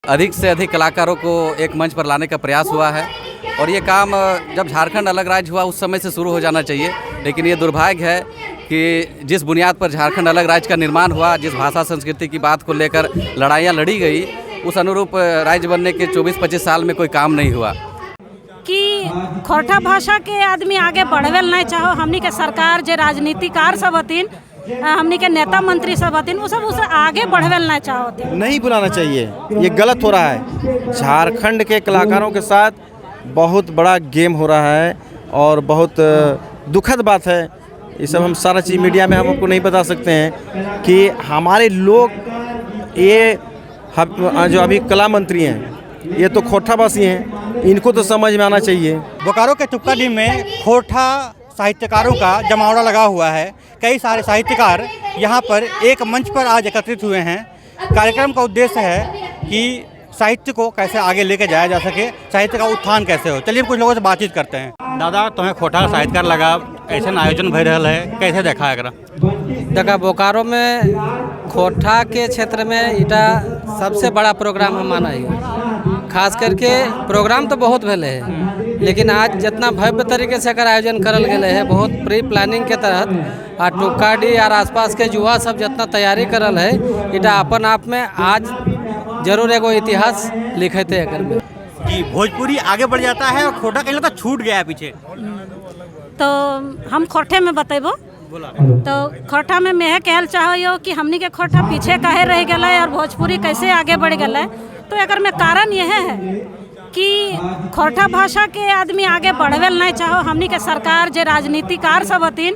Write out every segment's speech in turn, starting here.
अधिक से अधिक कलाकारों को एक मंच पर लाने का प्रयास हुआ है और ये काम जब झारखंड अलग राज्य हुआ उस समय से शुरू हो जाना चाहिए, लेकिन ये दुर्भाग्य है कि जिस बुनियाद पर झारखंड अलग राज्य का निर्माण हुआ, जिस भाषा संस्कृति की बात को लेकर लड़ाइयाँ लड़ी गई, उस अनुरूप राज्य बनने के 24-25 साल में कोई काम नहीं हुआ। कि खोटा भाषा के आदमी आगे बढ़वेल नहीं चाहो, हमनी के सरकार जे राजनीतिकार सब हथिन, हमनी के नेता मंत्री सब हथिन, वो सब उसे आगे बढ़वेल नहीं चाहते। नहीं बुलाना चाहिए, ये गलत हो रहा है। झारखंड के कलाकारों के साथ बहुत बड़ा गेम हो रहा है और बहुत दुखद बात है। ये सब हम सारा चीज़ मीडिया में हम आपको नहीं बता सकते हैं कि हमारे लोग ये जो अभी कला मंत्री हैं ये तो खोटाबासी हैं, इनको तो समझ में आना चाहिए। बोकारो के तुक्काडी में खोटा साहित्यकारों का जमावड़ा लगा हुआ है। कई सारे साहित्यकार यहाँ पर एक मंच पर आज एकत्रित हुए हैं। कार्यक्रम का उद्देश्य है कि साहित्य को कैसे आगे लेके जाया जा सके, साहित्य का उत्थान कैसे हो। चलिए कुछ लोगों से बातचीत करते हैं। दादा, तुम्हें खोटा साहित्यकार लगा, ऐसा आयोजन भर रहा है, कैसे देखा है? देखा, बोकारो में खोटा के क्षेत्र में इटा सबसे बड़ा प्रोग्राम हम माना है। खास करके प्रोग्राम तो बहुत भले है, लेकिन आज जितना भव्य तरीके से अगर आयोजन करल गए है, बहुत प्री प्लानिंग के तहत आ टुक्काडी और आसपास के युवा सब जितना तैयारी करल है, इटा अपन आप में आज जरूर एगो इतिहास लिखे थे। अगर में कि भोजपुरी आगे बढ़ जाता है और खोटा कहीं तो छूट गया है पीछे। तो हम खोटे में बतेबो तो खोटा में मैं कहल चाहो कि हमनी के खोटा पीछे काहे रह गया और भोजपुरी कैसे आगे बढ़ गया। तो एकर में कारण यह है कि खोटा भाषा के आदमी आगे बढ़वेल नहीं चाहो, हमनी के सरकार जे राजनीतिकार सब हथिन,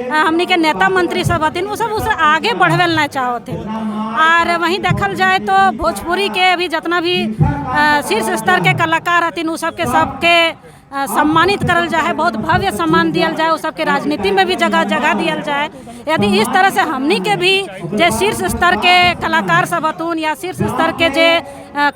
हमनी के नेता मंत्री सब हथिन, वो सब उसे आगे बढ़वेल नहीं चाहते। और वहीं देखल जाए तो भोजपुरी के अभी जितना भी शीर्ष स्तर के कलाकार हथिन उ सबके सम्मानित करल जाए, बहुत भव्य सम्मान दियल जाए, उस सबके राजनीति में भी जगह दियल जाए। यदि इस तरह से हमनी के भी जे शीर्ष स्तर के कलाकार सब हतुन या शीर्ष स्तर के जे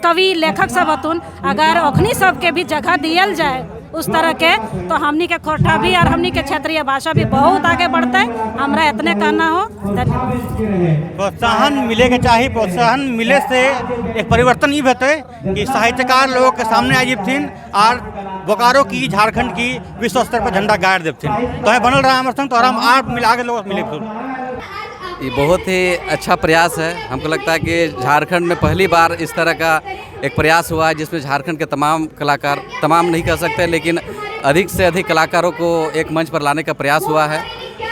कवि लेखक सब हतुन, अगर ओखनी सबके भी जगह दियल जाए उस तरह के, तो हमनी के खोटा भी और हमनी के क्षेत्रीय भाषा भी बहुत आगे बढ़ता है। हमरा इतने कहना हो। धन्यवाद। प्रोत्साहन मिले के चाहिए, प्रोत्साहन मिले से एक परिवर्तन ये होते कि साहित्यकार लोगों के सामने आई थीन और बोकारो की, झारखंड की विश्व स्तर पर झंडा गाड़ देते हैं। तो है बनल रहा हमारे संग, तो हम आप मिला के लोग मिले। ये बहुत ही अच्छा प्रयास है। हमको लगता है कि झारखंड में पहली बार इस तरह का एक प्रयास हुआ है जिसमें झारखंड के तमाम कलाकार, तमाम नहीं कह सकते लेकिन अधिक से अधिक कलाकारों को एक मंच पर लाने का प्रयास हुआ है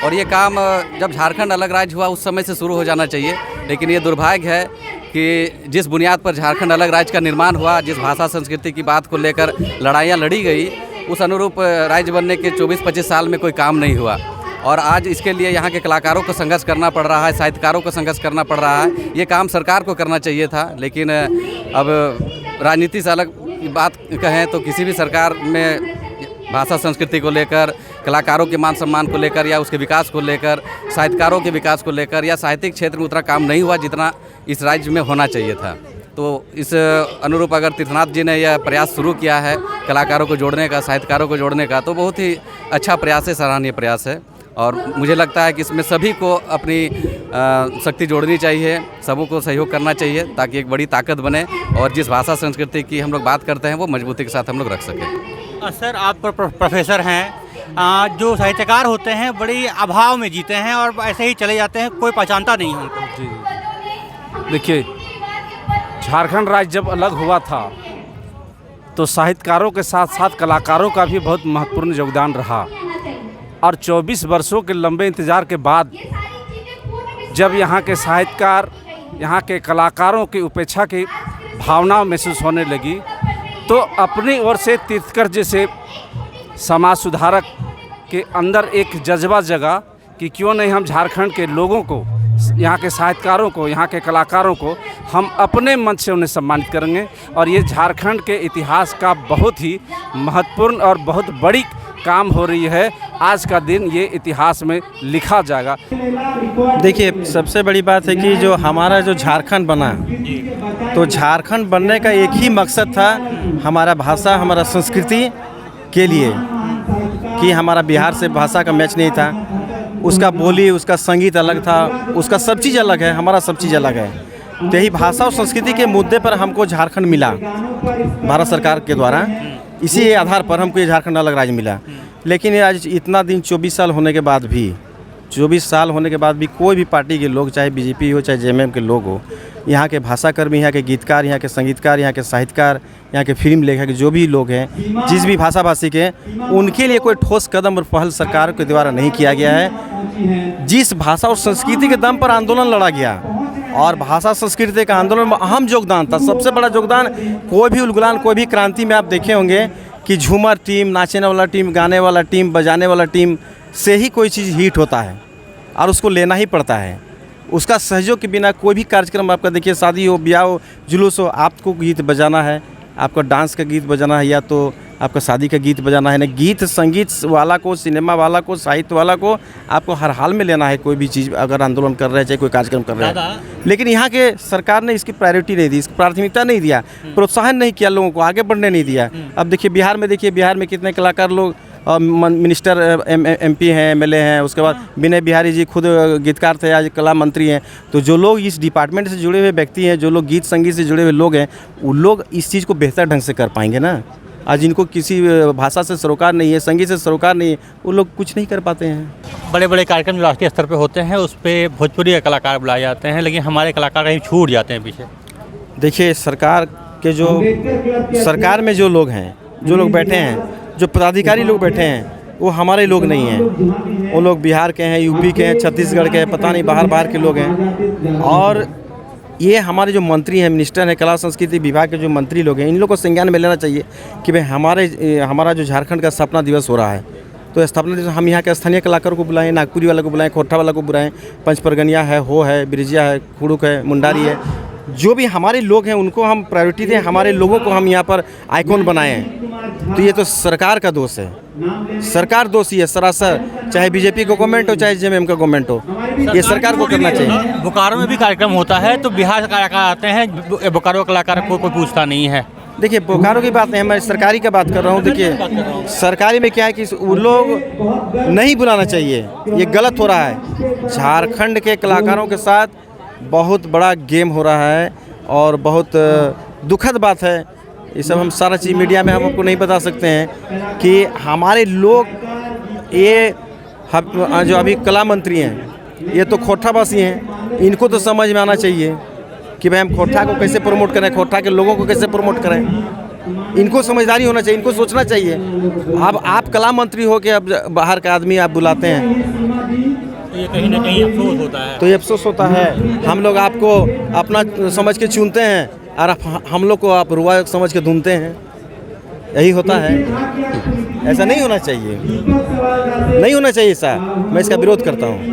और ये काम जब झारखंड अलग राज्य हुआ उस समय से शुरू हो जाना चाहिए, लेकिन ये दुर्भाग्य है कि जिस बुनियाद पर झारखंड अलग राज्य का निर्माण हुआ, जिस भाषा संस्कृति की बात को लेकर लड़ाइयाँ लड़ी गई, उस अनुरूप राज्य बनने के 24-25 साल में कोई काम नहीं हुआ और आज इसके लिए यहाँ के कलाकारों को संघर्ष करना पड़ रहा है, साहित्यकारों को संघर्ष करना पड़ रहा है। ये काम सरकार को करना चाहिए था, लेकिन अब राजनीति से अलग बात कहें तो किसी भी सरकार में भाषा संस्कृति को लेकर, कलाकारों के मान सम्मान को लेकर या उसके विकास को लेकर, साहित्यकारों के विकास को लेकर या साहित्यिक क्षेत्र में उतना काम नहीं हुआ जितना इस राज्य में होना चाहिए था। तो इस अनुरूप अगर तीर्थनाथ जी ने यह प्रयास शुरू किया है कलाकारों को जोड़ने का, साहित्यकारों को जोड़ने का, तो बहुत ही अच्छा प्रयास है, सराहनीय प्रयास है और मुझे लगता है कि इसमें सभी को अपनी शक्ति जोड़नी चाहिए, सबों को सहयोग करना चाहिए ताकि एक बड़ी ताकत बने और जिस भाषा संस्कृति की हम लोग बात करते हैं वो मजबूती के साथ हम लोग रख सकें। सर, आप प्रोफेसर हैं, जो साहित्यकार होते हैं बड़ी अभाव में जीते हैं और ऐसे ही चले जाते हैं, कोई पहचानता नहीं है उनको। जी, देखिए, झारखंड राज्य जब अलग हुआ था तो साहित्यकारों के साथ साथ कलाकारों का भी बहुत महत्वपूर्ण योगदान रहा और 24 वर्षों के लंबे इंतज़ार के बाद जब यहाँ के साहित्यकार, यहाँ के कलाकारों की उपेक्षा की भावना महसूस होने लगी तो अपनी ओर से तीर्थकर जैसे समाज सुधारक के अंदर एक जज्बा जगा कि क्यों नहीं हम झारखंड के लोगों को, यहाँ के साहित्यकारों को, यहाँ के कलाकारों को हम अपने मंच से उन्हें सम्मानित करेंगे और ये झारखंड के इतिहास का बहुत ही महत्वपूर्ण और बहुत बड़ी काम हो रही है। आज का दिन ये इतिहास में लिखा जाएगा। देखिए, सबसे बड़ी बात है कि जो हमारा जो झारखंड बना, तो झारखंड बनने का एक ही मकसद था, हमारा भाषा, हमारा संस्कृति के लिए, कि हमारा बिहार से भाषा का मैच नहीं था, उसका बोली, उसका संगीत अलग था, उसका सब चीज़ अलग है, हमारा सब चीज़ अलग है। तो यही भाषा और संस्कृति के मुद्दे पर हमको झारखंड मिला भारत सरकार के द्वारा। इसी आधार पर हमको ये झारखंड अलग राज्य मिला। लेकिन ये आज इतना दिन 24 साल होने के बाद भी 24 साल होने के बाद भी कोई भी पार्टी के लोग, चाहे बीजेपी हो चाहे जेएमएम के लोग हो, यहाँ के भाषाकर्मी, यहाँ के गीतकार, यहाँ के संगीतकार, यहाँ के साहित्यकार, यहाँ के फिल्म लेखक जो भी लोग हैं, जिस भी भाषाभाषी के, उनके लिए कोई ठोस कदम और पहल सरकार के द्वारा नहीं किया गया है। जिस भाषा और संस्कृति के दम पर आंदोलन लड़ा गया और भाषा संस्कृति का आंदोलन में अहम योगदान था, सबसे बड़ा योगदान, कोई भी उलगुलान, कोई भी क्रांति में आप देखे होंगे कि झूमर टीम, नाचने वाला टीम, गाने वाला टीम, बजाने वाला टीम से ही कोई चीज़ हिट होता है और उसको लेना ही पड़ता है। उसका सहयोग के बिना कोई भी कार्यक्रम आपका देखिए, शादी हो, ब्याह हो, जुलूस हो, आपको गीत बजाना है, आपका डांस का गीत बजाना है या तो आपका शादी का गीत बजाना है। ना गीत संगीत वाला को, सिनेमा वाला को, साहित्य वाला को आपको हर हाल में लेना है। कोई भी चीज़ अगर आंदोलन कर रहे हैं, चाहे कोई कार्यक्रम कर रहे हैं, लेकिन यहाँ के सरकार ने इसकी प्रायोरिटी नहीं दी, इसकी प्राथमिकता नहीं दिया, प्रोत्साहन नहीं किया, लोगों को आगे बढ़ने नहीं दिया। अब देखिए बिहार में कितने कलाकार लोग, मिनिस्टर, एमपी हैं, एमएलए हैं, उसके बाद विनय बिहारी जी खुद गीतकार थे, आज कला मंत्री हैं। तो जो लोग इस डिपार्टमेंट से जुड़े हुए व्यक्ति हैं, जो लोग गीत संगीत से जुड़े हुए लोग हैं, वो लोग इस चीज़ को बेहतर ढंग से कर पाएंगे ना। आज इनको किसी भाषा से सरोकार नहीं है, संगीत से सरोकार नहीं है, वो लोग कुछ नहीं कर पाते हैं। बड़े बड़े कार्यक्रम जो राष्ट्रीय स्तर पे होते हैं उस पर भोजपुरी के कलाकार बुलाए जाते हैं, लेकिन हमारे कलाकार कहीं छूट जाते हैं पीछे। देखिए सरकार में जो लोग हैं, जो लोग बैठे हैं, जो पदाधिकारी लोग बैठे हैं, वो हमारे लोग नहीं हैं। वो लोग बिहार के हैं, यूपी के हैं, छत्तीसगढ़ के हैं, पता नहीं बाहर के लोग हैं। और ये हमारे जो मंत्री हैं, मिनिस्टर हैं, कला संस्कृति विभाग के जो मंत्री लोग हैं, इन लोगों को संज्ञान में लेना चाहिए कि भाई हमारा जो झारखंड का स्थापना दिवस हो रहा है, तो स्थापना दिवस हम यहाँ के स्थानीय कलाकारों को बुलाएं, नागपुरी वाले को बुलाएं, खोरठा वाला को बुलाएं, पंचपरगनिया है, हो है, बिरजिया है, खुड़ुक है, मुंडारी है, जो भी हमारे लोग हैं उनको हम प्रायोरिटी दें, हमारे लोगों को हम यहाँ पर आइकॉन बनाएं। तो ये तो सरकार का दोष है, सरकार दोषी है सरासर, चाहे बीजेपी का गवर्नमेंट हो चाहे जेएमएम का गवर्नमेंट हो, ये सरकार को करना चाहिए। बोकारो में भी कार्यक्रम होता है तो बिहार से कलाकार आते हैं, बोकारो कलाकार को कोई पूछता नहीं है। देखिए बोकारो की बात नहीं, मैं सरकारी का बात कर रहा हूँ। देखिए सरकारी में क्या है कि वो लोग नहीं बुलाना चाहिए, ये गलत हो रहा है। झारखंड के कलाकारों के साथ बहुत बड़ा गेम हो रहा है और बहुत दुखद बात है। ये सब हम सारा चीज़ मीडिया में हम आपको नहीं बता सकते हैं कि हमारे लोग, ये जो अभी कला मंत्री हैं, ये तो खोरठावासी हैं, इनको तो समझ में आना चाहिए कि भाई हम खोरठा को कैसे प्रमोट करें, खोरठा के लोगों को कैसे प्रमोट करें। इनको समझदारी होना चाहिए, इनको सोचना चाहिए। अब आप कला मंत्री हो के अब बाहर का आदमी आप बुलाते हैं, ये कहीं ना कहीं अफसोस होता है। तो ये अफसोस होता है। हम लोग आपको अपना समझ के चुनते हैं और हम लोग को आप रुआ समझ के ढूंढते हैं, यही होता है। ऐसा नहीं होना चाहिए, नहीं होना चाहिए ऐसा, मैं इसका विरोध करता हूँ।